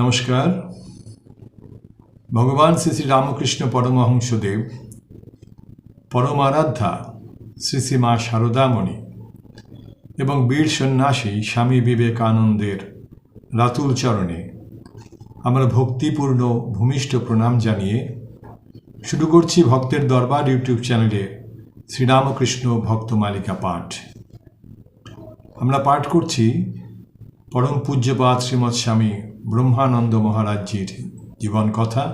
নমস্কার। ভগবান শ্রী শ্রী রামকৃষ্ণ পরমহংসদেব, পরমারাধ্যা শ্রী শ্রী মা শারদামণি এবং বীর সন্ন্যাসী স্বামী বিবেকানন্দের রাতুল চরণে আমরা ভক্তিপূর্ণ ভূমিষ্ঠ প্রণাম জানিয়ে শুরু করছি ভক্তের দরবার ইউটিউব চ্যানেলে শ্রীরামকৃষ্ণ ভক্তমালিকা পাঠ। আমরা পাঠ করছি পরম পূজ্যপাদ শ্রীমৎ স্বামী ব্রহ্মানন্দ মহারাজজির জীবন কথা।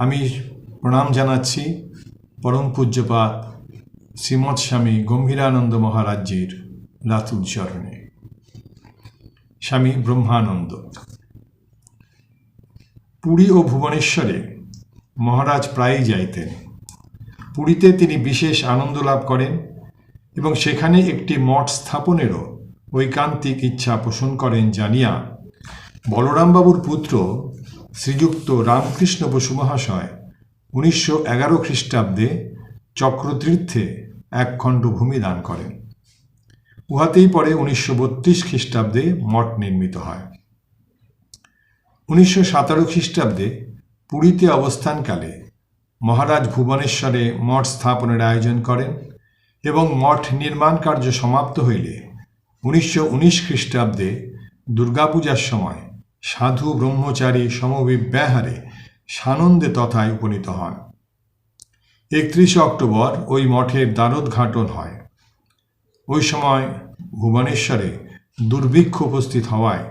আমি প্রণাম জানাচ্ছি পরম পূজ্যপাদ শ্রীমৎ স্বামী গম্ভীরানন্দ মহারাজজির রাতুল চরণে। স্বামী ব্রহ্মানন্দ। পুরী ও ভুবনেশ্বরে মহারাজ প্রায়ই যাইতেন। পুরীতে তিনি বিশেষ আনন্দ লাভ করেন এবং সেখানে একটি মঠ স্থাপনেরও ঐকান্তিক ইচ্ছা পোষণ করেন জানিয়া বলরামবাবুর পুত্র শ্রীযুক্ত রামকৃষ্ণ বসু মহাশয় 1911 খ্রিস্টাব্দে চক্রতীর্থে এক খণ্ড ভূমি দান করেন। উহাতেই পরে 1932 খ্রিস্টাব্দে মঠ নির্মিত হয়। 1917 খ্রিস্টাব্দে পুরীতে অবস্থানকালে মহারাজ ভুবনেশ্বরে মঠ স্থাপনের আয়োজন করেন এবং মঠ নির্মাণ কার্য সমাপ্ত হইলে 1919 খ্রিস্টাব্দে দুর্গাপূজার সময় সাধু ব্রহ্মচারী সমবিব্যাহারে সানন্দে তথায় উপনীত হন। 31 অক্টোবর ওই মঠের দ্বারোদ্ঘাটন হয়। ওই সময় ভুবনেশ্বরে দুর্ভিক্ষ উপস্থিত হওয়ায়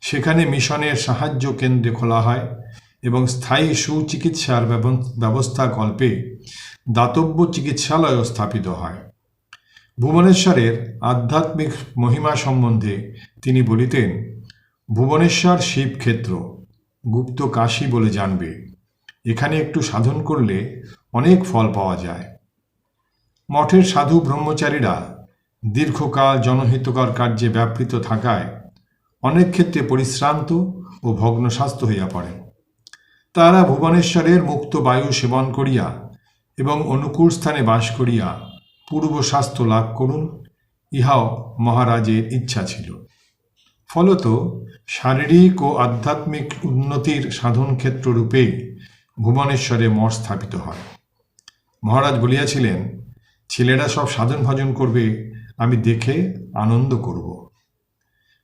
সেখানে মিশনের সাহায্য কেন্দ্রে খোলা হয় এবং স্থায়ী সুচিকিৎসার ব্যবস্থা কল্পে দাতব্য চিকিৎসালয় স্থাপিত হয়। ভুবনেশ্বরের আধ্যাত্মিক মহিমা সম্বন্ধে তিনি বলিতেন, ভুবনেশ্বর শিবক্ষেত্র, গুপ্ত কাশী বলে জানবে। এখানে একটু সাধন করলে অনেক ফল পাওয়া যায়। মঠের সাধু ব্রহ্মচারীরা দীর্ঘকাল জনহিতকর কার্যে ব্যাপৃত থাকায় অনেক ক্ষেত্রে পরিশ্রান্ত ও ভগ্নস্বাস্থ্য হইয়া পড়েন। তারা ভুবনেশ্বরের মুক্ত বায়ু সেবন করিয়া এবং অনুকূল স্থানে বাস করিয়া পূর্ব স্বাস্থ্য লাভ করুন, ইহাও মহারাজের ইচ্ছা ছিল। ফলত শারীরিক ও আধ্যাত্মিক উন্নতির সাধনক্ষেত্র রূপেই ভুবনেশ্বরে মঠ স্থাপিত হয়। মহারাজ বলিয়াছিলেন, ছেলেরা সব সাধন ভজন করবে, আমি দেখে আনন্দ করব।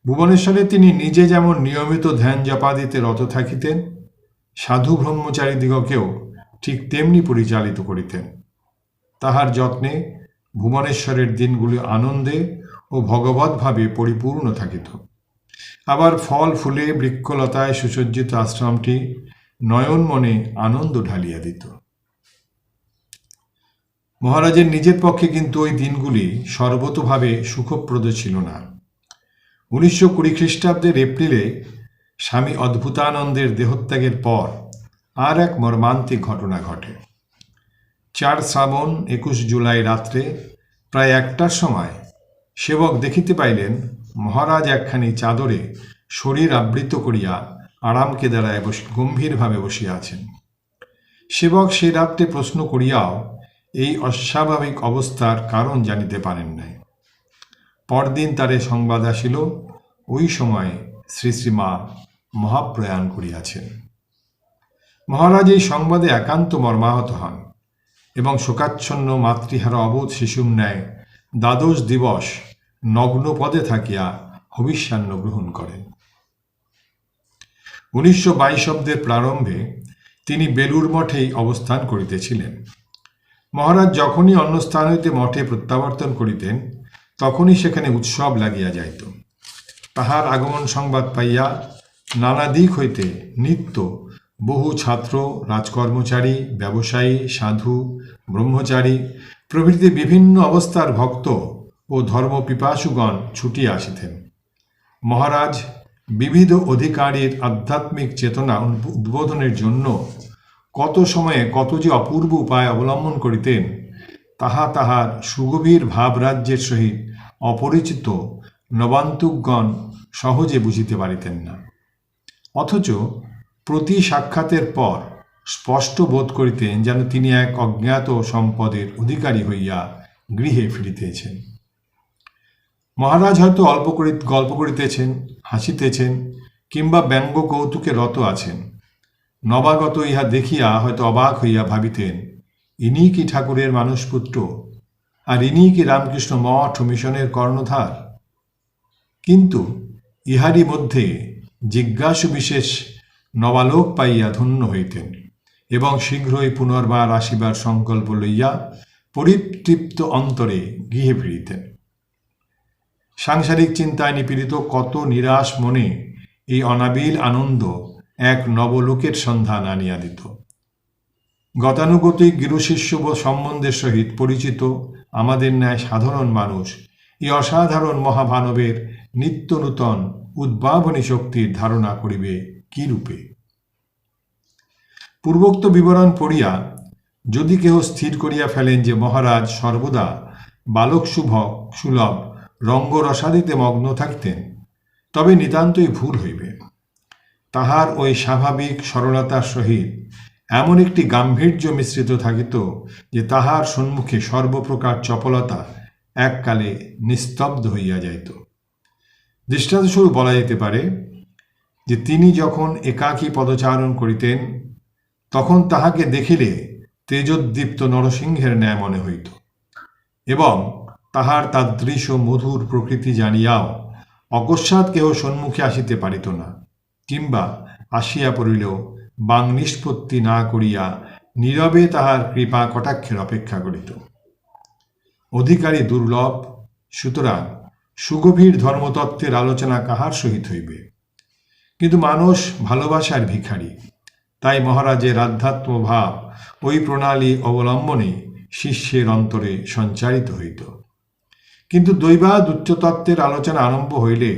ভুবনেশ্বরে তিনি নিজে যেমন নিয়মিত ধ্যান জপাদিতে রত থাকিতেন, সাধু ব্রহ্মচারীদিগকেও ঠিক তেমনি পরিচালিত করিতেন। তাহার যত্নে ভুবনেশ্বরের দিনগুলি আনন্দে ও ভগবৎভাবে পরিপূর্ণ থাকিত। আবার ফল ফুলে বৃক্ষলতায় সুসজ্জিত আশ্রমটি নয়ন মনে আনন্দ ঢালিয়া দিত। মহারাজের নিজের পক্ষে কিন্তু ওই দিনগুলি সর্বতোভাবে সুখপ্রদ ছিল না। 1920 খ্রিস্টাব্দের এপ্রিলে স্বামী অদ্ভুতানন্দের দেহত্যাগের পর আর এক মর্মান্তিক ঘটনা ঘটে। 4 শ্রাবণ 21 জুলাই রাত্রে প্রায় 1টার সময় সেবক দেখিতে পাইলেন মহারাজ একখানি চাদরে শরীর আবৃত করিয়া আরাম কেদারায় গম্ভীরভাবে বসিয়া আছেন। সেবক সে রাত্রে প্রশ্ন করিয়াও এই অস্বাভাবিক অবস্থার কারণ জানিতে পারেন নাই। পরদিন তারে সংবাদ আসিল, ওই সময় শ্রী শ্রীমা মহাপ্রয়াণ করিয়াছেন। মহারাজ এই সংবাদে একান্ত মর্মাহত হন এবং শোকাচ্ছন্ন মাতৃহারা অবোধ শিশুর ন্যায় দ্বাদশ দিবস নগ্ন পদে থাকিয়া হবিষ্যান্ন গ্রহণ করেন। 1922 অব্দের প্রারম্ভে তিনি বেলুর মঠেই অবস্থান করিতেছিলেন। মহারাজ যখনই অন্য স্থান হইতে মঠে প্রত্যাবর্তন করিতেন, তখনই সেখানে উৎসব লাগিয়া যাইত। তাহার আগমন সংবাদ পাইয়া নানা দিক হইতে নিত্য বহু ছাত্র, রাজকর্মচারী, ব্যবসায়ী, সাধু, ব্রহ্মচারী প্রভৃতি বিভিন্ন অবস্থার ভক্ত ও ধর্মপিপাসুগণ ছুটিয়া আসিতেন। মহারাজ বিবিধ অধিকারীর আধ্যাত্মিক চেতনা উদ্বোধনের জন্য কত সময়ে কত যে অপূর্ব উপায় অবলম্বন করিতেন, তাহা তাহার সুগভীর ভাবরাজ্যের সহিত অপরিচিত নবান্তুকগণ সহজে বুঝিতে পারিতেন না। অথচ প্রতি সাক্ষাতের পর স্পষ্ট বোধ করিতেন যেন তিনি এক অজ্ঞাত সম্পদের অধিকারী হইয়া গৃহে ফিরিতেছেন। মহারাজ হয়তো গল্প করিতেছেন, হাসিতেছেন, কিংবা ব্যঙ্গ কৌতুকে রত আছেন। নবাগত ইহা দেখিয়া হয়তো অবাক হইয়া ভাবিতেন, ইনি কি ঠাকুরের মানুষপুত্র, আর ইনি কি রামকৃষ্ণ মঠ ও মিশনের কর্ণধার? কিন্তু ইহারই মধ্যে জিজ্ঞাসু বিশেষ নবালোক পাইয়া ধন্য হইতেন এবং শীঘ্রই পুনর্বার আসিবার সংকল্প লইয়া পরিতৃপ্ত অন্তরে গৃহে ফিরিতেন। সাংসারিক চিন্তায় নিপীড়িত কত নিরাশ মনে এই অনাবিল আনন্দ এক নবলোকের সন্ধান আনিয়া দিত। গতানুগতিক গিরুশিষ্য সম্বন্ধের সহিত পরিচিত আমাদের ন্যায় সাধারণ মানুষ এই অসাধারণ মহামানবের নিত্য নূতন উদ্ভাবনী শক্তির ধারণা করিবে কি রূপে? পূর্বোক্ত বিবরণ পড়িয়া যদি কেহ স্থির করিয়া ফেলেন যে মহারাজ সর্বদা বালক সুলভ রঙ্গরসাদিতে মগ্ন থাকতেন, তবে নিতান্তই ভুল হইবে। তাহার ওই স্বাভাবিক সরলতার সহিত এমন একটি গাম্ভীর্য মিশ্রিত থাকিত যে তাহার সম্মুখে সর্বপ্রকার চপলতা এককালে নিস্তব্ধ হইয়া যাইত। দৃষ্টান্তস্বরূপ বলা যেতে পারে যে তিনি যখন একাকী পদচারণ করিতেন, তখন তাহাকে দেখিলে তেজোদ্দীপ্ত নরসিংহের ন্যায় মনে হইত এবং তাহার তাদৃশ মধুর প্রকৃতি জানিয়াও অকস্মাৎ কেহ সম্মুখে আসিতে পারিত না, কিংবা আসিয়া পড়িলেও বাং নিষ্পত্তি না করিয়া নীরবে তাহার কৃপা কটাক্ষের অপেক্ষা করিত। অধিকারী দুর্লভ, সুতরাং সুগভীর ধর্মতত্ত্বের আলোচনা কাহার সহিত হইবে? কিন্তু মানুষ ভালোবাসার ভিখারী, তাই মহারাজের আধ্যাত্মভাব ওই প্রণালী অবলম্বনে শিষ্যের অন্তরে সঞ্চারিত হইত। কিন্তু দৈবাদ উচ্চতত্ত্বের আলোচনা আরম্ভ হইলে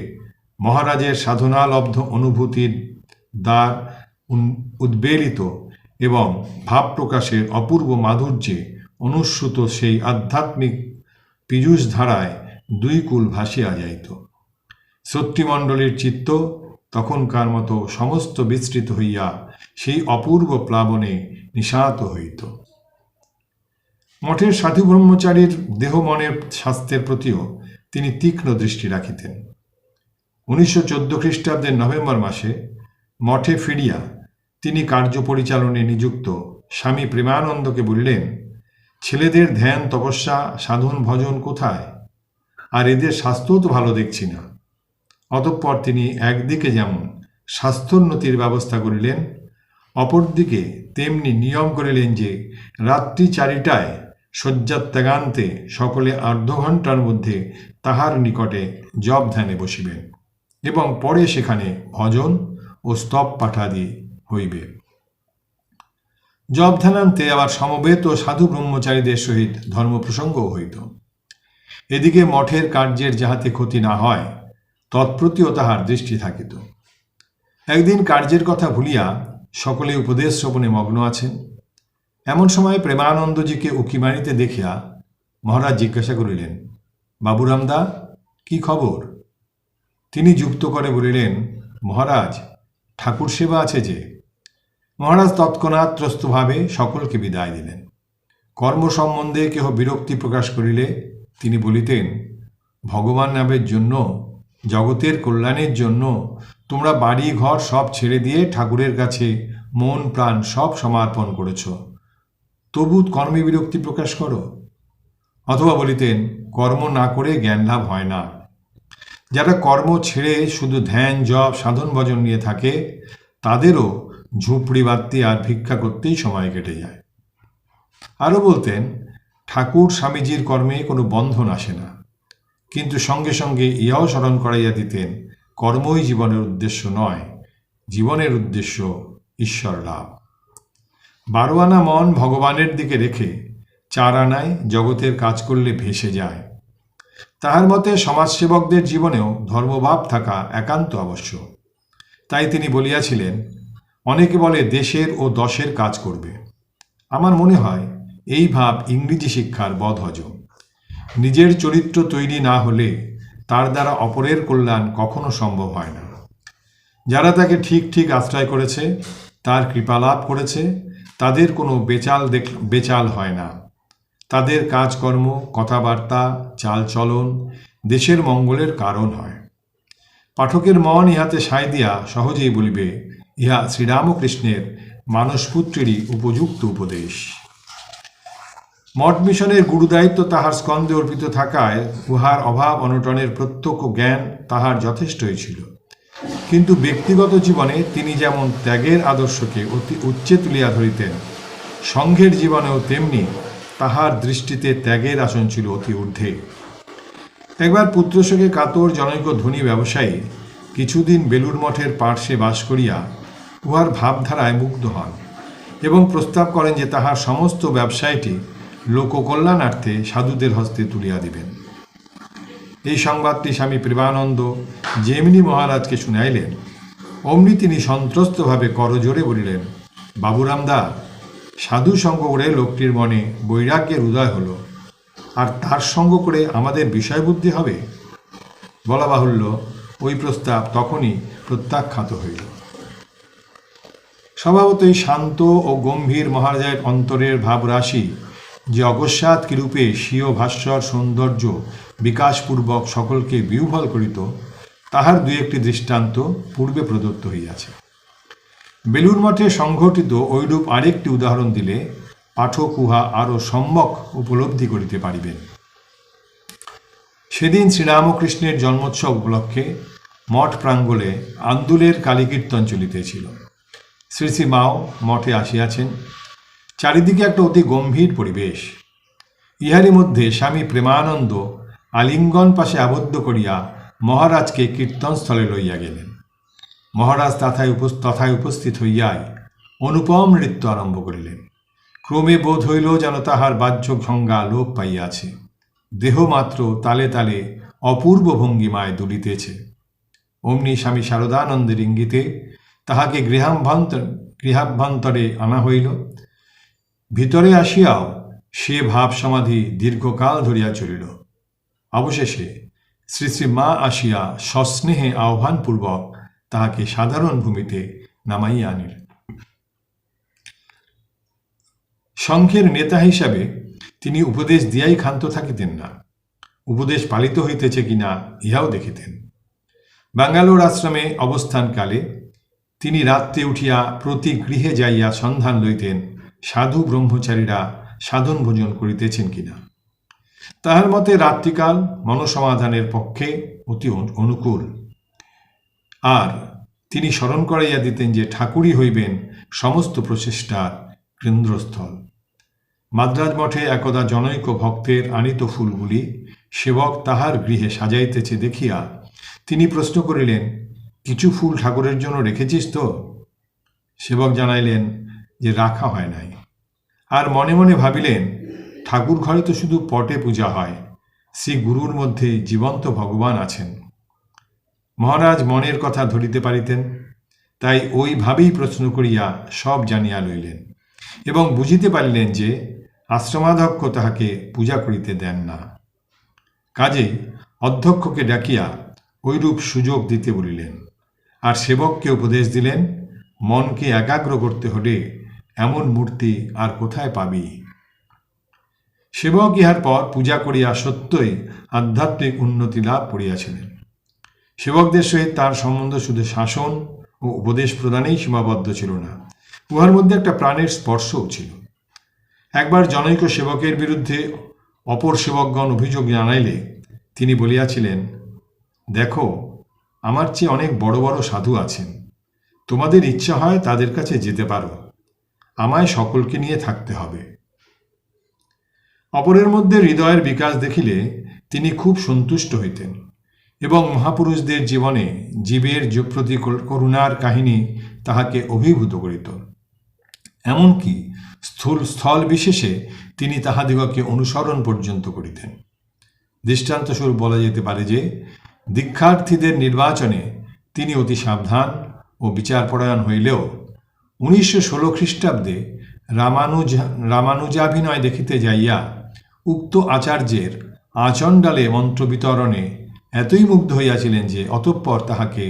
মহারাজের সাধনালব্ধ অনুভূতির দ্বার উদ্বেলিত এবং ভাব প্রকাশের অপূর্ব মাধুর্যে অনুস্যুত সেই আধ্যাত্মিক পীযূষ ধারায় দুই কূল ভাসিয়া যাইত। শ্রোতৃমণ্ডলীর চিত্ত তখনকার মতো সমস্ত বিস্তৃত হইয়া সেই অপূর্ব প্লাবনে নিশাত হইত। মঠের সাধু ব্রহ্মচারীর দেহ মনের স্বাস্থ্যের প্রতিও তিনি তীক্ষ্ণ দৃষ্টি রাখিতেন। 1914 খ্রিস্টাব্দের নভেম্বর মাসে মঠে ফিরিয়া তিনি কার্য পরিচালনে নিযুক্ত স্বামী প্রেমানন্দকে বলিলেন, ছেলেদের ধ্যান তপস্যা সাধন ভজন কোথায়? আর এদের স্বাস্থ্যও তো ভালো দেখছি না। অতঃপর তিনি একদিকে যেমন স্বাস্থ্যোন্নতির ব্যবস্থা করিলেন, অপরদিকে তেমনি নিয়ম করিলেন যে রাত্রি 4টায় শয্যাত্যাগান্তে সকলে অর্ধ ঘণ্টার মধ্যে তাহার নিকটে জপ ধ্যানে বসিবেন এবং পরে সেখানে ভজন ও স্তব পাঠাদি হইবে। জপ ধ্যানান্তে আবার সমবেত ও সাধু ব্রহ্মচারীদের সহিত ধর্মপ্রসঙ্গও হইত। এদিকে মঠের কার্যের যাহাতে ক্ষতি না হয় তৎপ্রতিও তাহার দৃষ্টি থাকিত। একদিন কার্যের কথা ভুলিয়া সকলে উপদেশ শ্রবণে মগ্ন আছেন। এমন সময় প্রেমানন্দজিকে উকিমানিতে দেখিয়া মহারাজ জিজ্ঞাসা করিলেন, বাবুরামদা, কি খবর? তিনি যুক্ত করে বলিলেন, মহারাজ, ঠাকুর সেবা আছে যে। মহারাজ তৎক্ষণাৎ ত্রস্তভাবে সকলকে বিদায় দিলেন। কর্ম সম্বন্ধে কেহ বিরক্তি প্রকাশ করিলে তিনি বলিতেন, ভগবান নামের জন্য, জগতের কল্যাণের জন্য তোমরা বাড়ি ঘর সব ছেড়ে দিয়ে ঠাকুরের কাছে মন প্রাণ সব সমর্পণ করেছ, তবু কর্মে বিরক্তি প্রকাশ করো। অথবা বলিতেন, কর্ম না করে জ্ঞান লাভ হয় না। যারা কর্ম ছেড়ে শুধু ধ্যান জপ সাধন ভজন নিয়ে থাকে, তাদেরও ঝুপড়ি বাঁধতে আর ভিক্ষা করতেই সময় কেটে যায়। আরও বলতেন, ঠাকুর স্বামীজির কর্মে কোনো বন্ধন আসে না, কিন্তু সঙ্গে সঙ্গে ইহাও স্মরণ করাইয়া দিতেন, কর্মই জীবনের উদ্দেশ্য নয়, জীবনের উদ্দেশ্য ঈশ্বর লাভ। 12 আনা মন ভগবানের দিকে রেখে 4 আনায় জগতের কাজ করলে ভেসে যায়। তাহার মতে সমাজসেবকদের জীবনেও ধর্মভাব থাকা একান্ত আবশ্যক। তাই তিনি বলিয়াছিলেন, অনেকে বলে দেশের ও দশের কাজ করবে। আমার মনে হয় এই ভাব ইংরেজি শিক্ষার বদহজম। নিজের চরিত্র তৈরি না হলে তার দ্বারা অপরের কল্যাণ কখনো সম্ভব হয় না। যারা তাকে ঠিক ঠিক আশ্রয় করেছে, তার কৃপালাভ করেছে, তাদের কোনো বেচাল হয় না। তাদের কাজকর্ম, কথাবার্তা, চালচলন দেশের মঙ্গলের কারণ হয়। পাঠকের মন ইহাতে সায় দিয়া সহজেই বলিবে, ইহা শ্রীরামকৃষ্ণের মানসপুত্রেরই উপযুক্ত উপদেশ। মঠ মিশনের গুরুদায়িত্ব তাহার স্কন্ধে অর্পিত থাকায় উহার অভাব অনটনের প্রত্যক্ষ জ্ঞান তাহার যথেষ্টই ছিল। কিন্তু ব্যক্তিগত জীবনে তিনি যেমন ত্যাগের আদর্শকে অতি উচ্চে তুলিয়া ধরিতেন, সংঘের জীবনেও তেমনি তাহার দৃষ্টিতে ত্যাগের আসন ছিল অতি ঊর্ধ্বে। একবার পুত্রশোকে কাতর জনৈক ধনী ব্যবসায়ী কিছুদিন বেলুড় মঠের পার্শ্বে বাস করিয়া উহার ভাবধারায় মুগ্ধ হন এবং প্রস্তাব করেন যে তাহার সমস্ত ব্যবসায়টি লোককল্যাণার্থে সাধুদের হস্তে তুলিয়া দিবেন। এই সংবাদটি স্বামী প্রেমানন্দ যেমনি মহারাজকে শুনাইলেন, অমনি তিনি সন্ত্রস্তভাবে করজোড়ে বলিলেন, বাবুরামদা, সাধু সঙ্গ করে লোকটির মনে বৈরাগ্যের উদয় হল, আর তার সঙ্গ করে আমাদের বিষয়বুদ্ধি হবে? বলা বাহুল্য, ওই প্রস্তাব তখনই প্রত্যাখ্যাত হইল। স্বভাবতই শান্ত ও গম্ভীর মহারাজের অন্তরের ভাবরাশি যে অকস্মাৎ কিরূপে স্বীয় ভাস্বর সৌন্দর্য বিকাশপূর্বক সকলকে বিহ্বল করিত, তাহার দুই একটি দৃষ্টান্ত পূর্বে প্রদত্ত হইয়াছে। বেলুড় মঠে সংঘটিত ঐরূপ আরেকটি উদাহরণ দিলে পাঠক উহা আরও সম্যক উপলব্ধি করিতে পারিবেন। সেদিন শ্রীরামকৃষ্ণের জন্মোৎসব উপলক্ষে মঠ প্রাঙ্গণে আন্দুলের কালীকীর্তন চলিতেছিল। শ্রী শ্রী মাও মঠে আসিয়াছেন। চারিদিকে একটা অতি গম্ভীর পরিবেশ। ইহারই মধ্যে স্বামী প্রেমানন্দ আলিঙ্গন পাশে আবদ্ধ করিয়া মহারাজকে কীর্তনস্থলে লইয়া গেলেন। মহারাজ তথায় উপস্থিত হইয়াই অনুপম নৃত্য আরম্ভ করিলেন। ক্রমে বোধ হইল যেন তাহার বাহ্য সংজ্ঞা লোপ পাইয়াছে, দেহ মাত্র তালে তালে অপূর্ব ভঙ্গিমায় দুলিতেছে। অমনি স্বামী শারদানন্দের ইঙ্গিতে তাহাকে গৃহাভ্যন্তরে আনা হইল। ভিতরে আসিয়াও সে ভাব সমাধি দীর্ঘকাল ধরিয়া চলিল। অবশেষে শ্রী শ্রী মা আসিয়া সস্নেহে আহ্বানপূর্বক তাহাকে সাধারণ ভূমিতে নামাইয়া আনিলেন। সংঘের নেতা হিসাবে তিনি উপদেশ দিয়াই ক্ষান্ত থাকিতেন না, উপদেশ পালিত হইতেছে কিনা ইহাও দেখিতেন। বাঙ্গালোর আশ্রমে অবস্থানকালে তিনি রাত্রে উঠিয়া প্রতি গৃহে যাইয়া সন্ধান লইতেন সাধু ব্রহ্মচারীরা সাধন ভোজন করিতেছেন কিনা। তাহার মতে রাত্রিকাল মনসমাধানের পক্ষে অতি অনুকূল। আর তিনি স্মরণ করাইয়া দিতেন যে ঠাকুরই হইবেন সমস্ত প্রচেষ্টার কেন্দ্রস্থল। মাদ্রাজ মঠে একদা জনৈক ভক্তের আনিত ফুলগুলি সেবক তাহার গৃহে সাজাইতেছে দেখিয়া তিনি প্রশ্ন করিলেন, কিছু ফুল ঠাকুরের জন্য রেখেছিস তো? সেবক জানাইলেন যে রাখা হয় নাই। আর মনে মনে ভাবিলেন, ঠাকুর ঘরে তো শুধু পটে পূজা হয়, শ্রী গুরুর মধ্যে জীবন্ত ভগবান আছেন। মহারাজ মনের কথা ধরিতে পারিতেন, তাই ওইভাবেই প্রশ্ন করিয়া সব জানিয়া লইলেন এবং বুঝিতে পারিলেন যে আশ্রমাধ্যক্ষ তাহাকে পূজা করিতে দেন না। কাজেই অধ্যক্ষকে ডাকিয়া ঐরূপ সুযোগ দিতে বলিলেন, আর সেবককে উপদেশ দিলেন, মনকে একাগ্র করতে হলে এমন মূর্তি আর কোথায় পাবি। সেবক ইহার পর পূজা করিয়া সত্যই আধ্যাত্মিক উন্নতি লাভ করিয়াছিলেন। সেবকদের সহিত তার সম্বন্ধ শুধু শাসন ও উপদেশ প্রদানেই সীমাবদ্ধ ছিল না, উহার মধ্যে একটা প্রাণের স্পর্শও ছিল। একবার জনৈক সেবকের বিরুদ্ধে অপর সেবকগণ অভিযোগ জানাইলে তিনি বলিয়াছিলেন, দেখো, আমার চেয়ে অনেক বড় বড় সাধু আছেন, তোমাদের ইচ্ছা হয় তাদের কাছে যেতে পারো, আমায় সকলকে নিয়ে থাকতে হবে। অপরের মধ্যে হৃদয়ের বিকাশ দেখিলে তিনি খুব সন্তুষ্ট হইতেন এবং মহাপুরুষদের জীবনে জীবের প্রতি করুণার কাহিনী তাহাকে অভিভূত করিত। এমনকি স্থল বিশেষে তিনি তাহাদিগকে অনুসরণ পর্যন্ত করিতেন। দৃষ্টান্তস্বরূপ বলা যেতে পারে যে দীক্ষার্থীদের নির্বাচনে তিনি অতি সাবধান ও বিচারপরায়ণ হইলেও 1916 খ্রিস্টাব্দে রামানুজাভিনয় দেখিতে যাইয়া উক্ত আচার্যের আচণ্ডালে মন্ত্র বিতরণে এতই মুগ্ধ হইয়াছিলেন যে অতঃপর তাহাকে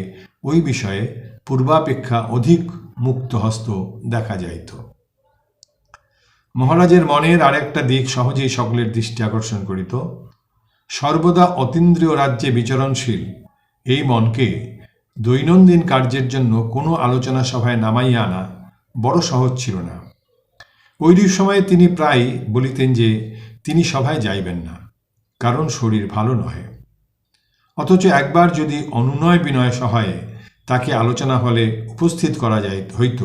ওই বিষয়ে পূর্বাপেক্ষা অধিক মুক্তহস্ত দেখা যাইত। মহারাজের মনের আরেকটা দিক সহজেই সকলের দৃষ্টি আকর্ষণ করিত। সর্বদা অতীন্দ্রিয় রাজ্যে বিচরণশীল এই মনকে দৈনন্দিন কার্যের জন্য কোনো আলোচনা সভায় নামাইয়া আনা বড় সহজ ছিল না। ওই সময়ে তিনি প্রায় বলিতেন যে তিনি সভায় যাইবেন না, কারণ শরীর ভালো নহে। অথচ একবার যদি অনুনয় বিনয় সহায়ে তাকে আলোচনা হলে উপস্থিত করা হইত,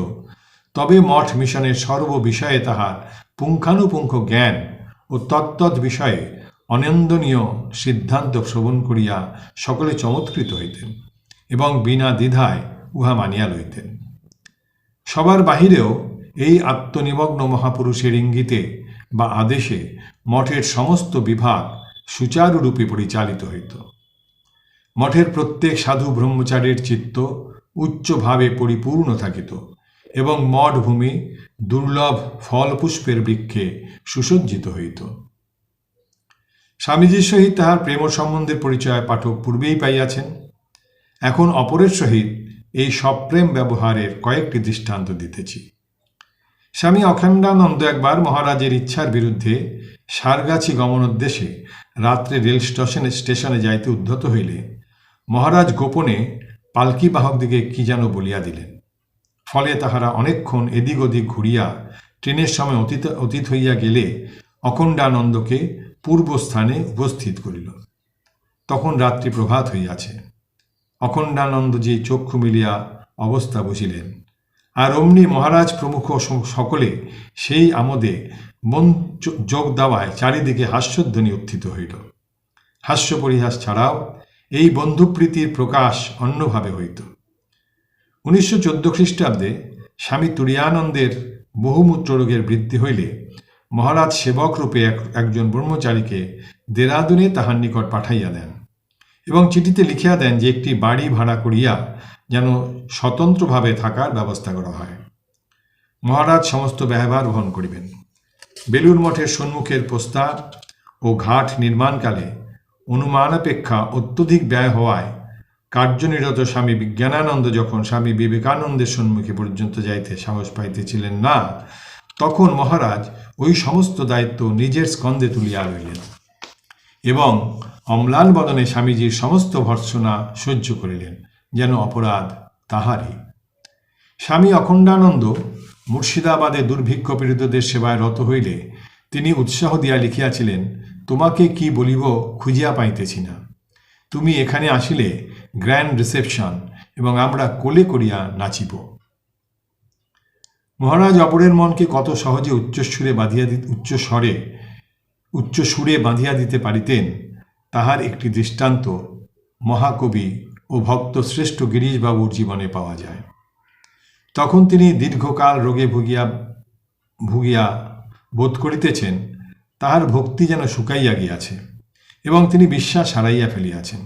তবে মঠ মিশনের সর্ব বিষয়ে তাহার পুঙ্খানুপুঙ্খ জ্ঞান ও তত্তৎ বিষয়ে অনন্দনীয় সিদ্ধান্ত শ্রবণ করিয়া সকলে চমৎকৃত হইতেন এবং বিনা দ্বিধায় উহা মানিয়া লইতেন। সবার বাহিরেও এই আত্মনিমগ্ন মহাপুরুষের ইঙ্গিতে বা আদেশে মঠের সমস্ত বিভাগ সুচারুরূপে পরিচালিত হইত। মঠের প্রত্যেক সাধু ব্রহ্মচারীর চিত্ত উচ্চভাবে পরিপূর্ণ থাকিত এবং মঠভূমি দুর্লভ ফলপুষ্পের বৃক্ষে সুসজ্জিত হইত। স্বামীজীর সহিত তাহার প্রেম সম্বন্ধের পরিচয় পাঠক পূর্বেই পাইয়াছেন। এখন অপরের সহিত এই সপ্রেম ব্যবহারের কয়েকটি দৃষ্টান্ত দিতেছি। স্বামী অখণ্ডানন্দ একবার মহারাজের ইচ্ছার বিরুদ্ধে সারগাছি গমনোদ্দেশে রাত্রে রেল স্টেশনে যাইতে উদ্ধত হইলে মহারাজ গোপনে পালকি বাহকদিকে কি যেন বলিয়া দিলেন। ফলে তাহারা অনেকক্ষণ এদিক ওদিক ঘুরিয়া ট্রেনের সময় অতীত হইয়া গেলে অখণ্ডানন্দকে পূর্বস্থানে উপস্থিত করিল। তখন রাত্রি প্রভাত হইয়াছে। অখণ্ডানন্দজি চক্ষু মিলিয়া অবস্থা বুঝিলেন, আর অমনি মহারাজ প্রমুখ সকলে সেই আমোদে মন যোগ দেওয়ায় চারিদিকে হাস্যধ্বনি উত্থিত হইল। হাস্য পরিহাস ছাড়াও এই বন্ধুপ্রীতির প্রকাশ অন্যভাবে হইত। 1914 খ্রিস্টাব্দে স্বামী তুরীয়ানন্দের বহুমূত্র রোগের বৃদ্ধি হইলে মহারাজ সেবক রূপে একজন ব্রহ্মচারীকে দেরাদুনে তাহার নিকট পাঠাইয়া দেন এবং চিঠিতে লিখিয়া দেন যে একটি বাড়ি ভাড়া করিয়া যেন স্বতন্ত্রভাবে থাকার ব্যবস্থা করা হয়। মহারাজ সমস্ত ব্যয়ভার বহন করিবেন। বেলুর মঠের সম্মুখের প্রস্তার ও ঘাট নির্মাণকালে অনুমানাপেক্ষা অত্যধিক ব্যয় হওয়ায় কার্যনিরত স্বামী বিজ্ঞানানন্দ যখন স্বামী বিবেকানন্দের সম্মুখে পর্যন্ত যাইতে সাহস পাইতেছিলেন না, তখন মহারাজ ওই সমস্ত দায়িত্ব নিজের স্কন্ধে তুলিয়া লইলেন এবং অম্লান বদনে স্বামীজির সমস্ত ভর্ৎসনা সহ্য করিলেন, যেন অপরাধ তাহারই। স্বামী অখণ্ডানন্দ মুর্শিদাবাদে দুর্ভিক্ষ পীড়িতদের সেবায় রত হইলে তিনি উৎসাহ দিয়া লিখিয়াছিলেন, তোমাকে কি বলিব খুঁজিয়া পাইতেছি না। তুমি এখানে আসিলে গ্র্যান্ড রিসেপশন এবং আমরা কোলে করিয়া নাচিব। মহারাজ অপরের মনকে কত সহজে উচ্চস্বরে বাঁধিয়া দিতে পারিতেন, তাহার একটি দৃষ্টান্ত মহাকবি ও ভক্ত শ্রেষ্ঠ গিরিশবাবুর জীবনে পাওয়া যায়। তখন তিনি দীর্ঘকাল রোগে ভুগিয়া বোধ করিতেছেন তাহার ভক্তি যেন শুকাইয়া গিয়াছে এবং তিনি বিশ্বাস হারাইয়া ফেলিয়াছেন।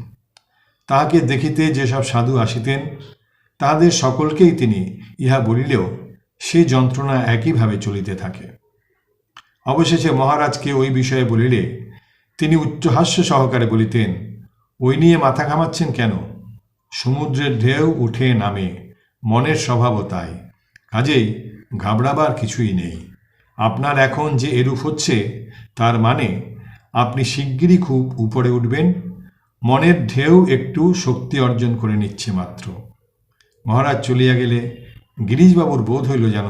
তাহাকে দেখিতে যেসব সাধু আসিতেন তাহাদের সকলকেই তিনি ইহা বলিলেও সে যন্ত্রণা একইভাবে চলিতে থাকে। অবশেষে মহারাজকে ওই বিষয়ে বলিলে তিনি উচ্চহাস্য সহকারে বলিতেন, ওই নিয়ে মাথা ঘামাচ্ছেন কেন? সমুদ্রের ঢেউ উঠে নামে, মনের স্বভাবও তাই, কাজেই ঘাবড়াবার কিছুই নেই। আপনার এখন যে এরূপ হচ্ছে তার মানে আপনি শিগগিরই খুব উপরে উঠবেন, মনের ঢেউ একটু শক্তি অর্জন করে নিচ্ছে মাত্র। মহারাজ চলিয়া গেলে গিরিশবাবুর বোধ হইল যেন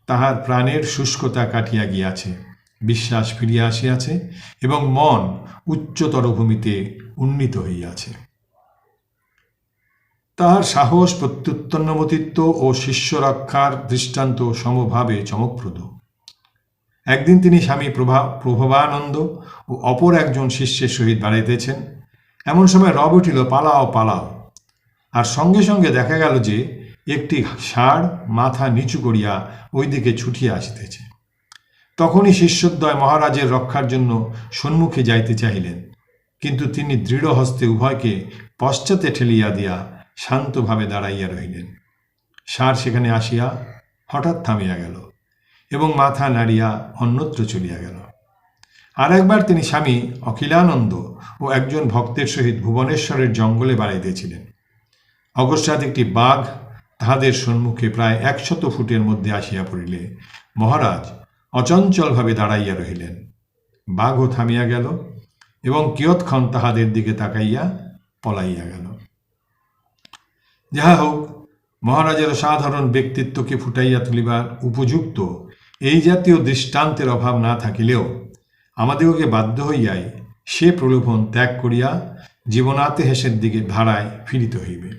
তাহার প্রাণের শুষ্কতা কাটিয়া গিয়াছে, বিশ্বাস ফিরিয়া আসিয়াছে এবং মন উচ্চতর ভূমিতে উন্নীত হইয়াছে। তাহার সাহস, প্রত্যুত্তন্নমতিত্ব ও শিষ্যরক্ষার দৃষ্টান্ত সমভাবে চমকপ্রদ। একদিন তিনি স্বামী প্রভবানন্দ ও অপর একজন শিষ্যের সহিত বেড়াইতেছেন। এমন সময় রব উঠিল, পালাও পালাও, আর সঙ্গে সঙ্গে দেখা গেল যে একটি ষাঁড় মাথা নিচু করিয়া ওই দিকে ছুটিয়া আসিতেছে। তখনই শিষ্যদ্বয় মহারাজের রক্ষার জন্য সম্মুখে যাইতে চাহিলেন, কিন্তু তিনি দৃঢ় হস্তে উভয়কে পশ্চাতে ঠেলিয়া দিয়া শান্তভাবে দাঁড়াইয়া রহিলেন। ষাঁড় সেখানে আসিয়া হঠাৎ থামিয়া গেল এবং মাথা নাড়িয়া অন্যত্র চলিয়া গেল। আর একবার তিনি স্বামী অখিলানন্দ ও একজন ভক্তের সহিত ভুবনেশ্বরের জঙ্গলে বেড়াইতেছিলেন। অকস্মাৎ একটি বাঘ তাহাদের সম্মুখে প্রায় 100 ফুটের মধ্যে আসিয়া পড়িলে মহারাজ অচঞ্চলভাবে দাঁড়াইয়া রহিলেন। বাঘও থামিয়া গেল এবং কিয়ৎক্ষণ তাহাদের দিকে তাকাইয়া পলাইয়া গেল। যাহা হোক, মহারাজের অসাধারণ ব্যক্তিত্বকে ফুটাইয়া তুলিবার উপযুক্ত এই জাতীয় দৃষ্টান্তের অভাব না থাকিলেও আমাদিগকে বাধ্য হইয়াই সে প্রলোভন ত্যাগ করিয়া জীবনাতে হেসের দিকে ধারায় ফিরিতে হইবে।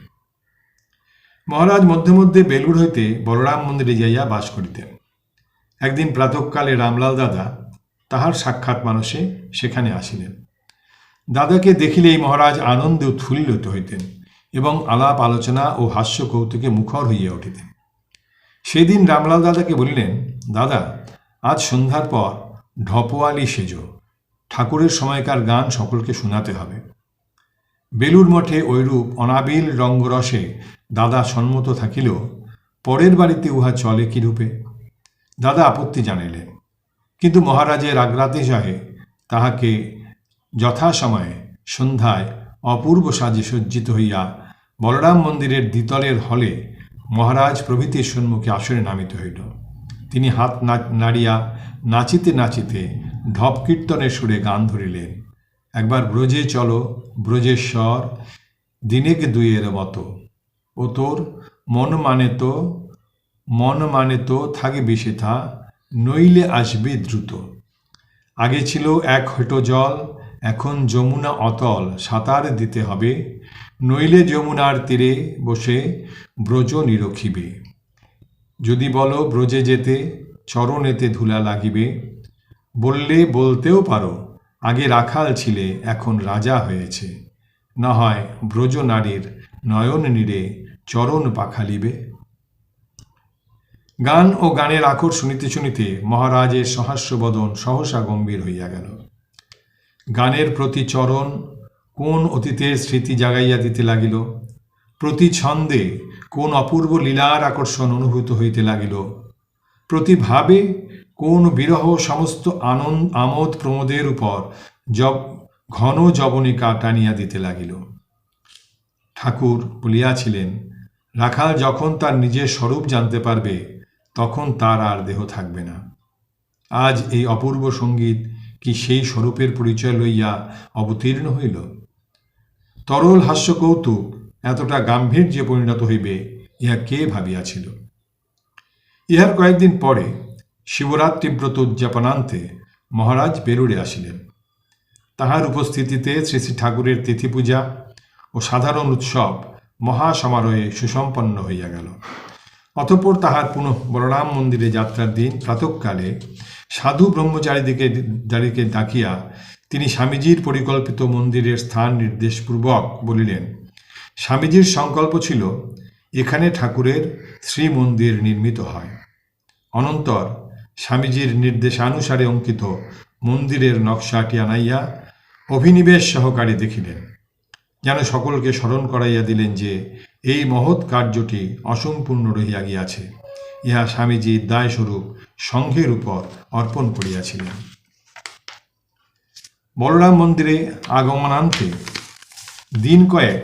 মহারাজ মধ্যে মধ্যে বেলুড় হইতে বলরাম মন্দিরে যাইয়া বাস করিতেন। একদিন প্রাতঃকালে রামলাল দাদা তাহার সাক্ষাৎ মানসে সেখানে আসিলেন। দাদাকে দেখিলেই মহারাজ আনন্দে উৎফুল্লিত হইতেন এবং আলাপ আলোচনা ও হাস্য কৌতুকে মুখর হইয়া উঠিতেন। সেদিন রামলাল দাদাকে বলিলেন, দাদা, আজ সন্ধ্যার পর ঢপওয়ালি সেজো, ঠাকুরের সময়কার গান সকলকে শোনাতে হবে। বেলুড় মঠে ঐরূপ অনাবিল রঙ্গরসে দাদা সম্মত থাকিলেও পরের বাড়িতে উহা চলে কিরূপে? দাদা আপত্তি জানাইলেন, কিন্তু মহারাজের আগ্রাতিশয়ে তাহাকে যথাসময়ে সন্ধ্যায় অপূর্ব সাজে সজ্জিত হইয়া বলরাম মন্দিরের দ্বিতলের হলে মহারাজ প্রভৃতির সম্মুখে আসনে নামিতে হইল। তিনি হাত নাড়িয়া নাচিতে নাচিতে ঢপ কীর্তনের সুরে গান ধরিলেন, একবার ব্রজে চলো ব্রজেশ্বর, দিনেক দুইয়ের মতো, ও তোর মন মানে তো থাকবি সেথা, নইলে আসবে দ্রুত। আগে ছিল এক হেঁটো জল, এখন যমুনা অতল, সাঁতার দিতে হবে, নইলে যমুনার তীরে বসে ব্রজ নিরখিবে। যদি বলো ব্রজে যেতে, চরণেতে ধুলা লাগিবে, বললে বলতেও পারো আগে রাখাল ছিলে এখন রাজা হয়েছে, না হয় ব্রজ নারীর নয়ন নীড়ে চরণ পাখালিবে। গান ও গানের আখর শুনিতে শুনিতে মহারাজের সহাস্যবদন সহসা গম্ভীর হইয়া গেল। গানের প্রতি চরণ কোন অতীতের স্মৃতি জাগাইয়া দিতে লাগিল, প্রতি ছন্দে কোন অপূর্ব লীলার আকর্ষণ অনুভূত হইতে লাগিল, প্রতি ভাবে কোন বিরহ সমস্ত আমোদ প্রমোদের উপর ঘন যবনিকা টানিয়া দিতে লাগিল। ঠাকুর বলিয়াছিলেন, রাখাল যখন তার নিজের স্বরূপ জানতে পারবে তখন তার আর দেহ থাকবে না। আজ এই অপূর্ব সঙ্গীত কি সেই স্বরূপের পরিচয় লইয়া অবতীর্ণ হইল? তরল হাস্য কৌতুক এতটা গাম্ভীর্যে পরিণত হইবে ইহা কে ভাবিয়াছিল? ইহার কয়েকদিন পরে শিবরাত্রি ব্রত উদযাপনান্তে মহারাজ বেলুড়ে আসিলেন। তাহার উপস্থিতিতে শ্রী শ্রী ঠাকুরের তিথি পূজা ও সাধারণ উৎসব মহাসমারোহে সুসম্পন্ন হইয়া গেল। অতঃপর তাহার পুনঃ বলরাম মন্দিরে যাত্রার দিন প্রাতঃকালে সাধু ব্রহ্মচারীদিকে ডাকিয়া তিনি স্বামীজির পরিকল্পিত মন্দিরের স্থান নির্দেশপূর্বক বলিলেন, স্বামীজির সংকল্প ছিল এখানে ঠাকুরের শ্রীমন্দির নির্মিত হয়। অনন্তর স্বামীজির নির্দেশানুসারে অঙ্কিত মন্দিরের নকশাটি আনাইয়া অভিনিবেশ সহকারে দেখিলেন, যেন সকলকে স্মরণ করাইয়া দিলেন যে এই মহৎ কার্যটি অসম্পূর্ণ রহিয়া গিয়াছে, ইহা স্বামীজির দায়স্বরূপ সংঘের উপর অর্পণ করিয়াছিলেন। বলরাম মন্দিরে আগমনান্তে দিন কয়েক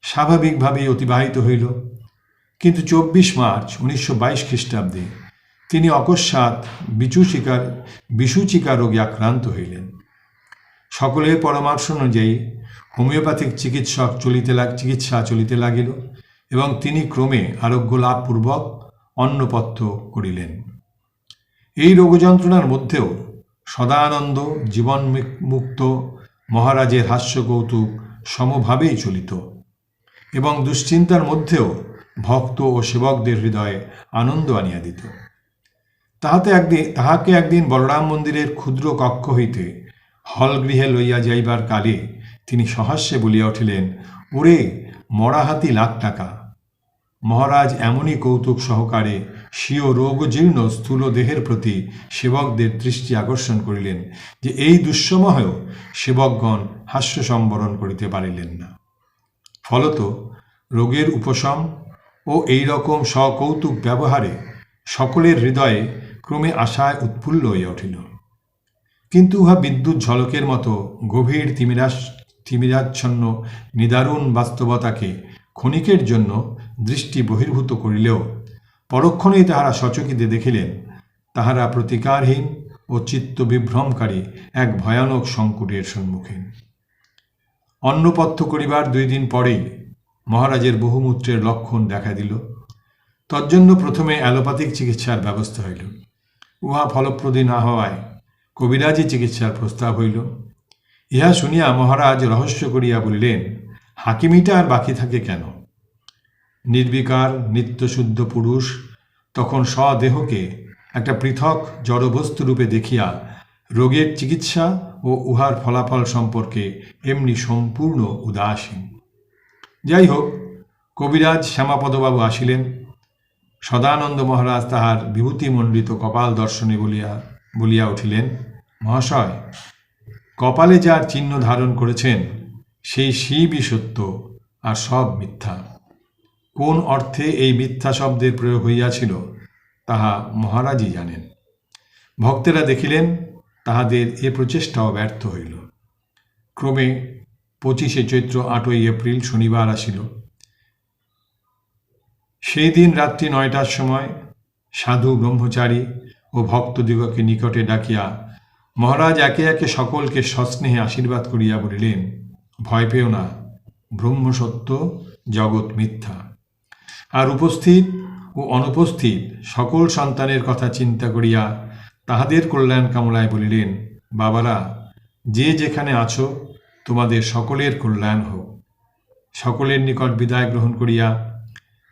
স্বাভাবিকভাবে অতিবাহিত হইল, কিন্তু 24 মার্চ 1922 খ্রিস্টাব্দে তিনি অকস্মাৎ বিসূচিকা রোগে আক্রান্ত হইলেন। সকলের পরামর্শ অনুযায়ী হোমিওপ্যাথিক চিকিৎসা চলিতে লাগিল এবং তিনি ক্রমে আরোগ্য লাভপূর্বক অন্নপথ্য করিলেন। এই রোগযন্ত্রণার মধ্যেও সদানন্দ জীবনমুক্ত মহারাজের হাস্য কৌতুক সমভাবেই চলিত এবং দুশ্চিন্তার মধ্যেও ভক্ত ও সেবকদের হৃদয়ে আনন্দ আনিয়া দিত। তাহাকে একদিন বলরাম মন্দিরের ক্ষুদ্র কক্ষ হইতে হলগৃহে লইয়া যাইবার কালে তিনি সহাস্যে বলিয়া উঠিলেন, ওরে মরা হাতি লাখ টাকা। মহারাজ এমনই কৌতুক সহকারে স্বীয় রোগজীর্ণ স্থূল দেহের প্রতি সেবকদের দৃষ্টি আকর্ষণ করিলেন যে এই দুঃসময়েও সেবকগণ হাস্য সম্বরণ করিতে পারিলেন না। ফলত রোগের উপশম ও এই রকম সকৌতুক ব্যবহারে সকলের হৃদয়ে ক্রমে আশায় উৎফুল্ল হইয়া উঠিল। কিন্তু উহা বিদ্যুৎ ঝলকের মতো গভীর তিমিরাচ্ছন্ন নিদারুণ বাস্তবতাকে ক্ষণিকের জন্য দৃষ্টি বহির্ভূত করিলেও পরক্ষণেই তাহারা সচকিতে দেখিলেন তাহারা প্রতিকারহীন ও চিত্ত বিভ্রমকারী এক ভয়ানক সংকটের সম্মুখীন। অন্নপথ্য করিবার 2 দিন পরেই মহারাজের বহুমূত্রের লক্ষণ দেখা দিল। তজ্জন্য প্রথমে অ্যালোপ্যাথিক চিকিৎসার ব্যবস্থা হইল। উহা ফলপ্রদী না হওয়ায় কবিরাজি চিকিৎসার প্রস্তাব হইল। ইহা শুনিয়া মহারাজ রহস্য করিয়া বলিলেন, হাকিমিটা আর বাকি থাকে কেন? নির্বিকার নিত্যশুদ্ধ পুরুষ তখন স্বদেহকে একটা পৃথক জড়বস্তুরূপে দেখিয়া রোগের চিকিৎসা ও উহার ফলাফল সম্পর্কে এমনি সম্পূর্ণ উদাসীন। যাই হোক, কবিরাজ শ্যামাপদবাবু আসিলেন। সদানন্দ মহারাজ তাহার বিভূতিমণ্ডিত কপাল দর্শনে বলিয়া উঠিলেন, মহাশয়, কপালে যার চিহ্ন ধারণ করেছেন সেই শিবই সত্য, আর সব মিথ্যা। কোন অর্থে এই মিথ্যা শব্দের প্রয়োগ হইয়াছিল তাহা মহারাজই জানেন। ভক্তেরা দেখিলেন তাহাদের এ প্রচেষ্টাও ব্যর্থ হইল। ক্রমে 25শে চৈত্র 8ই এপ্রিল শনিবার আসিল। সেই দিন রাত্রি 9টার সময় সাধু ব্রহ্মচারী ও ভক্তদিগকে নিকটে ডাকিয়া মহারাজ একে একে সকলকে সস্নেহে আশীর্বাদ করিয়া বলিলেন, ভয় পেও না, ব্রহ্ম সত্য, জগৎ মিথ্যা। আর উপস্থিত ও অনুপস্থিত সকল সন্তানের কথা চিন্তা করিয়া তাহাদের কল্যাণ কামনায় বলিলেন, বাবারা, যে যেখানে আছো তোমাদের সকলের কল্যাণ হোক। সকলের নিকট বিদায় গ্রহণ করিয়া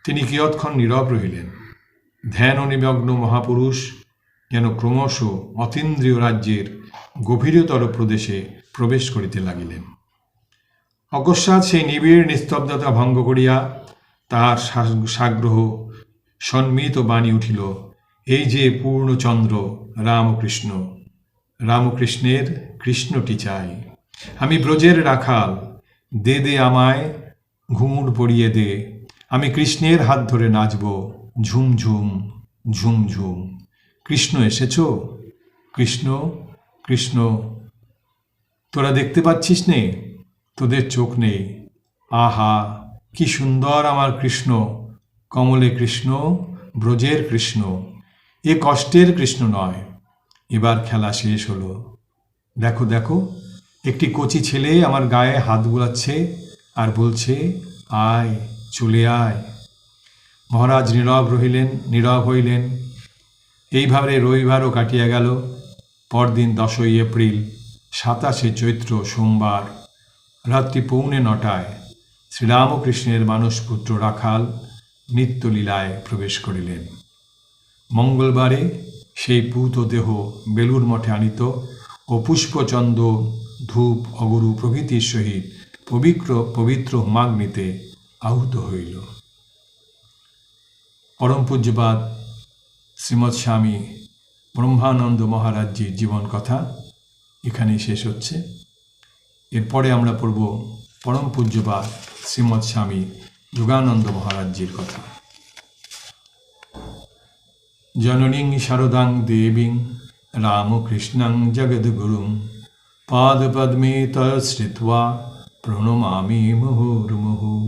তিনি কিয়ৎক্ষণ নীরব রহিলেন। ধ্যান নিমগ্ন মহাপুরুষ যেন ক্রমশ অতীন্দ্রিয় রাজ্যের গভীরতর প্রদেশে প্রবেশ করিতে লাগিলেন। অকস্মাৎ সেই নিবিড় নিস্তব্ধতা ভঙ্গ করিয়া তাহার সাগ্রহ সন্মিত বাণী উঠিল, এই যে পূর্ণচন্দ্র রামকৃষ্ণ, রামকৃষ্ণের কৃষ্ণটি চাই। আমি ব্রজের রাখাল, দে দে আমায় ঘুঙুর পরিয়ে দে, আমি কৃষ্ণের হাত ধরে নাচব, ঝুমঝুম ঝুমঝুম। কৃষ্ণ এসেছ? কৃষ্ণ কৃষ্ণ, তোরা দেখতে পাচ্ছিস নে? তোদের চোখ নেই। আহা, কি সুন্দর আমার কৃষ্ণ, কমলে কৃষ্ণ, ব্রজের কৃষ্ণ। এ কষ্টের কৃষ্ণ নয়। এবার খেলা শেষ হলো। দেখো দেখো, একটি কচি ছেলে আমার গায়ে হাত বুলাচ্ছে আর বলছে, আয়, চলে আয়। মহারাজ নীরব হইলেন। এইভাবে রবিবারও কাটিয়া গেল। পরদিন 10ই এপ্রিল 27শে চৈত্র সোমবার রাত্রি 8:45 শ্রীরামকৃষ্ণের মানসপুত্র রাখাল নিত্যলীলায় প্রবেশ করিলেন। মঙ্গলবারে সেই পূত দেহ বেলুর মঠে আনিত ও পুষ্পচন্দ ধূপ অগরু প্রভৃতির সহিত পবিত্র হোমাগ্নিতে আহুত হইল। পরম পূজ্যপাদ শ্রীমৎ স্বামী ব্রহ্মানন্দ মহারাজজির জীবন কথা এখানেই শেষ হচ্ছে। এরপরে আমরা পড়ব পরম পূজ্যপাদ শ্রীমৎ স্বামী যোগানন্দ মহারাজজির কথা। জননীং শারদাং দেবীং রামকৃষ্ণং জগদ্গুরুং পাদপদ্মে তৎ শ্রিত্বা প্রণমামি মুহুর্মুহুঃ।